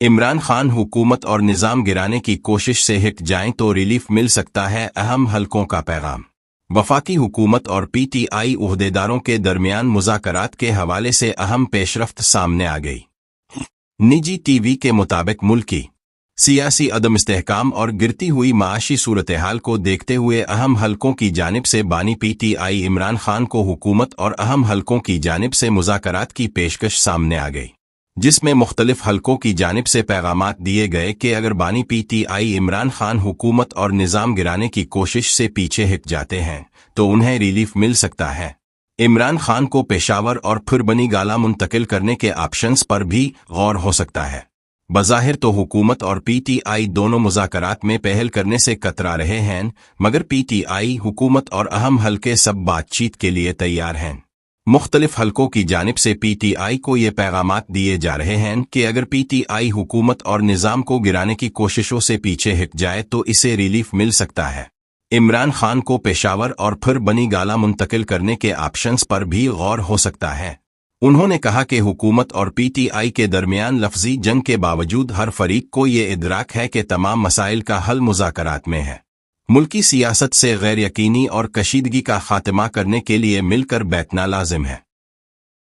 عمران خان حکومت اور نظام گرانے کی کوشش سے ہٹ جائیں تو ریلیف مل سکتا ہے، اہم حلقوں کا پیغام۔ وفاقی حکومت اور پی ٹی آئی عہدیداروں کے درمیان مذاکرات کے حوالے سے اہم پیش رفت سامنے آ گئی۔ نجی ٹی وی کے مطابق ملکی سیاسی عدم استحکام اور گرتی ہوئی معاشی صورتحال کو دیکھتے ہوئے اہم حلقوں کی جانب سے بانی P T I Imran Khan کو حکومت اور اہم حلقوں کی جانب سے مذاکرات کی پیشکش سامنے آ گئی، جس میں مختلف حلقوں کی جانب سے پیغامات دیے گئے کہ اگر بانی P T I Imran Khan حکومت اور نظام گرانے کی کوشش سے پیچھے ہٹ جاتے ہیں تو انہیں ریلیف مل سکتا ہے۔ عمران خان کو پشاور اور پھر بنی گالہ منتقل کرنے کے آپشنز پر بھی غور ہو سکتا ہے۔ بظاہر تو حکومت اور پی ٹی آئی دونوں مذاکرات میں پہل کرنے سے کترا رہے ہیں، مگر پی ٹی آئی، حکومت اور اہم حلقے سب بات چیت کے لیے تیار ہیں۔ مختلف حلقوں کی جانب سے پی ٹی آئی کو یہ پیغامات دیے جا رہے ہیں کہ اگر پی ٹی آئی حکومت اور نظام کو گرانے کی کوششوں سے پیچھے ہٹ جائے تو اسے ریلیف مل سکتا ہے۔ عمران خان کو پشاور اور پھر بنی گالہ منتقل کرنے کے آپشنز پر بھی غور ہو سکتا ہے۔ انہوں نے کہا کہ حکومت اور پی ٹی آئی کے درمیان لفظی جنگ کے باوجود ہر فریق کو یہ ادراک ہے کہ تمام مسائل کا حل مذاکرات میں ہے۔ ملکی سیاست سے غیر یقینی اور کشیدگی کا خاتمہ کرنے کے لیے مل کر بیٹھنا لازم ہے۔